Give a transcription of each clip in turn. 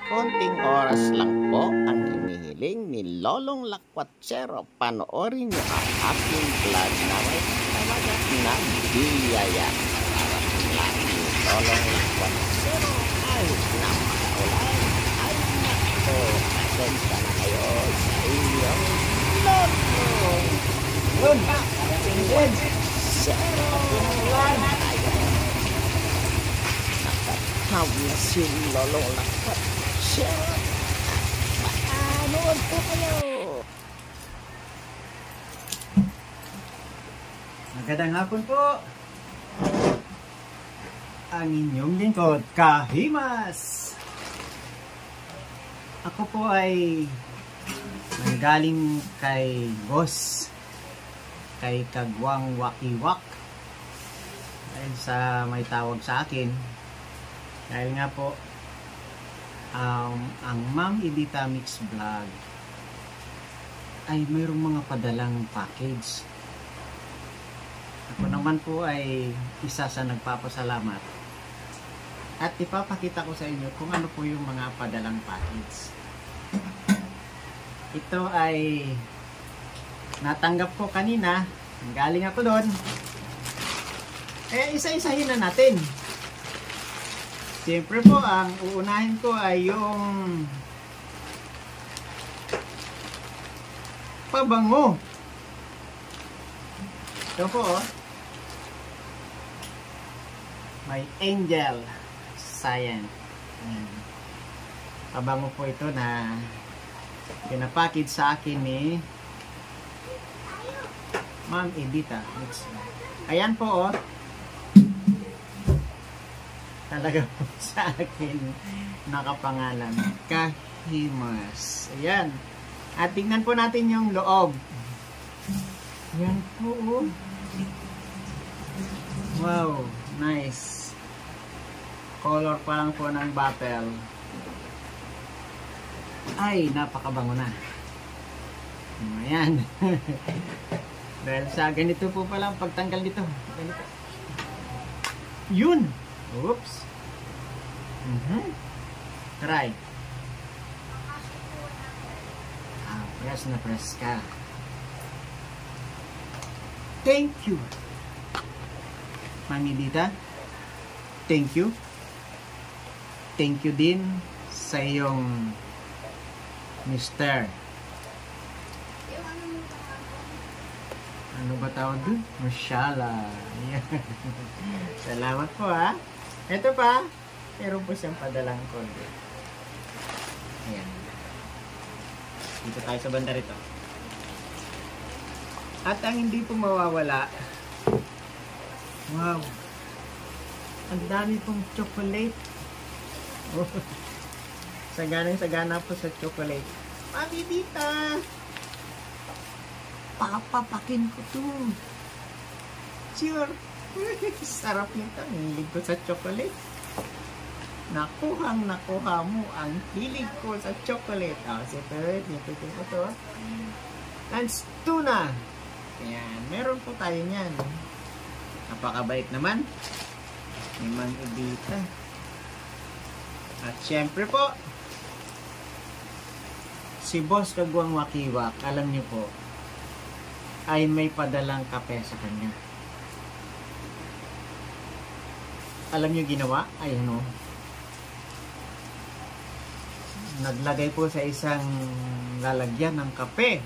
Konting oras lang po ang hinihiling ni Lolong Lakwatsero. Panoorin niyo ang aking vlog na may talagang nabiyaya para sa aking Lolong Lakwatsero. Kahit na maulan, ay nako, pasensya na kayo sa inyong Lolong Lakwatsero. Nakatawag na si Lolong Lakwatsero. Paanood po kayo. Magandang hapon po. Ang inyong lingkod, Kahimas. Ako po ay nanggaling kay boss, kay Kagwang Wakiwak, dahil sa may tawag sa akin. Dahil nga po, ang Ma'am Edita Mix Vlog ay mayroong mga padalang package. Ako naman po ay isa sa nagpapasalamat at ipapakita ko sa inyo kung ano po yung mga padalang package. Ito ay natanggap ko kanina, galing ako doon. Isa-isahin na natin. Siyempre po, ang uunahin ko ay yung pabango. Ito po, may Angel Science. Pabango po ito na pinapackage sa akin ni Ma'am Edita. Ayan po, talaga po sa akin nakapangalan, Kahimas. Ayan. At tingnan po natin yung loob. Ayan po. Wow. Nice. Color pa lang po ng bottle. Ay, napakabango na. Ayan. Dahil sa ganito po palang pagtanggal dito. Ganito. Yun! Oops. Try. Press na press ka. Thank you, Ma'am Edita. Thank you. Thank you din sa iyong Mr. Ano ba tawag doon? Mashallah. Salamat po ha. Ito pa, meron po siyang padalang konti. Ayan. Dito tayo sa banda rito. At ang hindi po mawawala, wow, ang dami pong chocolate. Oh. Sagana po sa chocolate. Mami Dita, papapakin ko to. Sure. Sarap nito. Hilig ko sa chocolate. Nakuha mo ang hilig ko sa chocolate. Separate. Dito ko to. Lance tuna. Ayan. Meron po tayo niyan. Napakabait naman. May Ma'am Edita. At syempre po, si Boss Kagwang Wakiwak, alam niyo po, ay may padalang kape sa kanya. Alam niyo ginawa? Ay ano, naglagay po sa isang lalagyan ng kape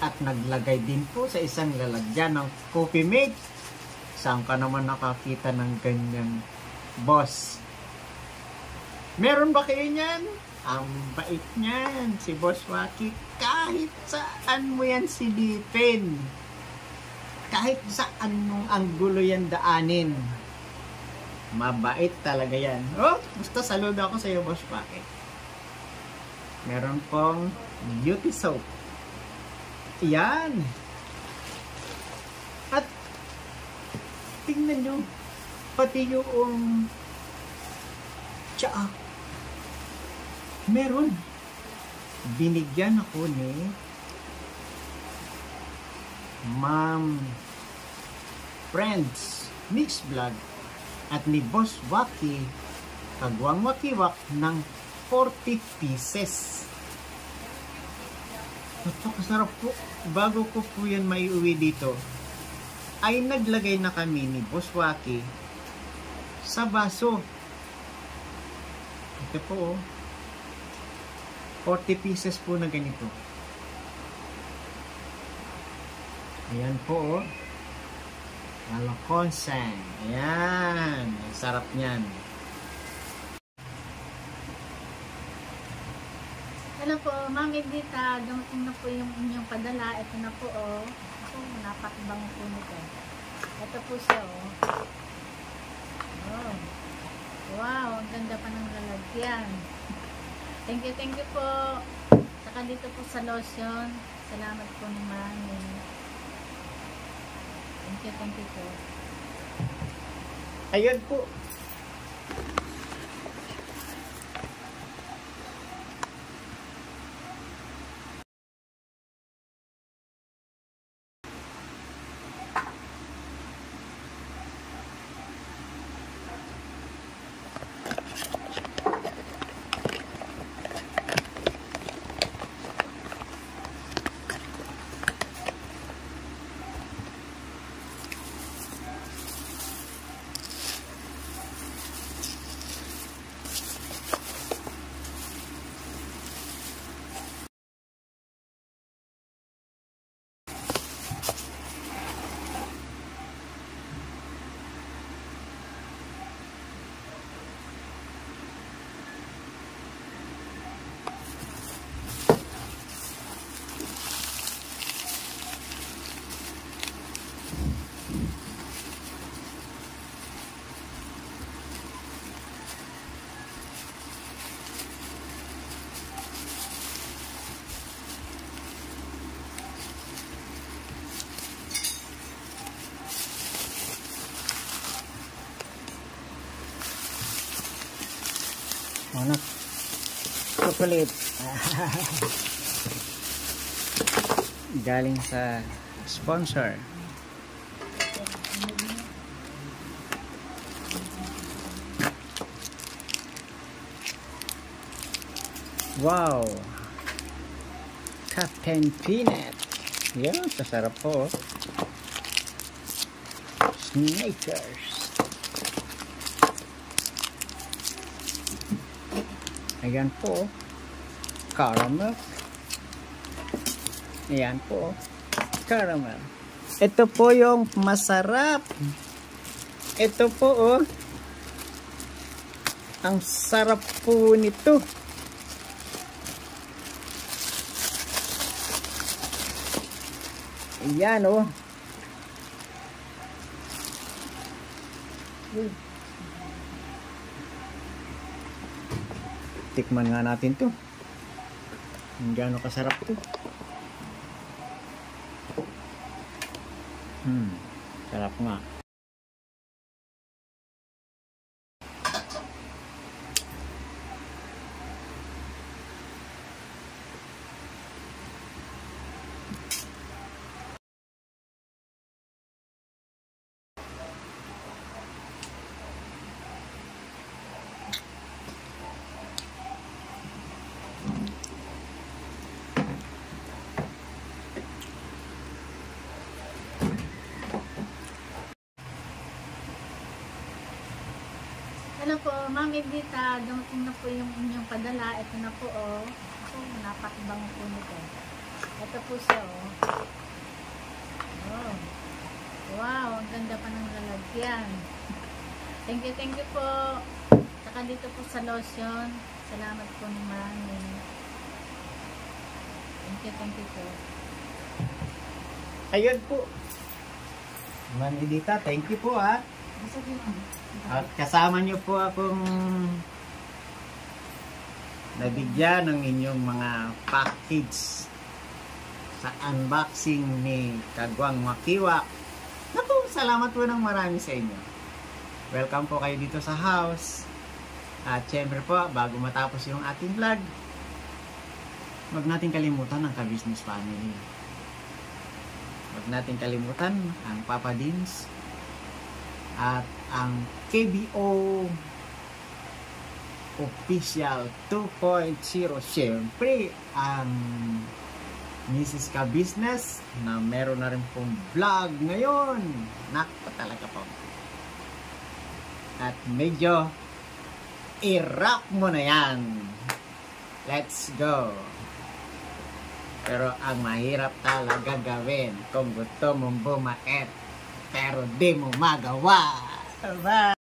at naglagay din po sa isang lalagyan ng coffee mate. Saan ka naman nakakita ng ganyan, boss? Meron ba kayo niyan? Ang bait niyan, si Boss Waki. Kahit saan mo yan silipin, kahit saan mong anggulo yan daanin, mabait talaga yan. Oh, gusto saludo ako sa iyo, Boss Waki. Meron pong beauty soap. Yan. At tingnan nyo, pati yung tsaa. Meron. Binigyan ako ni Ma'am Friends Mix Vlog at ni Boss Waki Kagwang Wakiwak ng 40 pieces. Napakasarap po. Bago ko po yan maiuwi dito, ay naglagay na kami ni Boss Waki sa baso. Ito po, 40 pieces po na ganito. Ayan po, malakonsang. Ayan, ang sarap niyan. Hello po, Ma'am Edita. Dumating na po yung inyong padala. Ito na po, oh. Ako, napakibang po nito. Ito po siya, oh. Oh. Wow, ang ganda pa ng lalagyan. Thank you po. Saka dito po sa lotion. Salamat po ni Mami. Thank you po. Ayan po. Ano? Chocolate. Galing sa sponsor. Wow! Captain Peanut. Yan, sasarap po. Snickers. Ayan po, caramel. Ayan po, caramel. Ito po yung masarap. Ito po, oh. Ang sarap po nito. Ayan, oh. Tikman nga natin to. Ang gaano kasarap to. Sarap nga. Hello po, Ma'am Edita. Dumating na po yung inyong padala. Ito na po, oh. Ako, napakibang po nito. Ito po siya, oh. Oh. Wow, ang ganda pa ng lalagyan. Thank you po. Saka dito po sa lotion. Salamat po ni Mami. Thank you po. Ayun po. Ma'am Edita, thank you po, ha. At kasama niyo po akong nabigyan ng inyong mga package sa unboxing ni Kagwang Makiwak. Naku, salamat po ng marami sa inyo. Welcome po kayo dito sa house. At syempre po, bago matapos yung ating vlog, huwag natin kalimutan ang ka-business family. Huwag natin kalimutan ang Papa Dins at ang KBO Official 2.0. Siyempre, ang Mrs. Ka Business na meron na rin pong vlog ngayon. Nakpa talaga po. At medyo i-rock mo na yan. Let's go. Pero ang mahirap talaga gawin kung gusto mong bumait pero di mo magawa. Bye!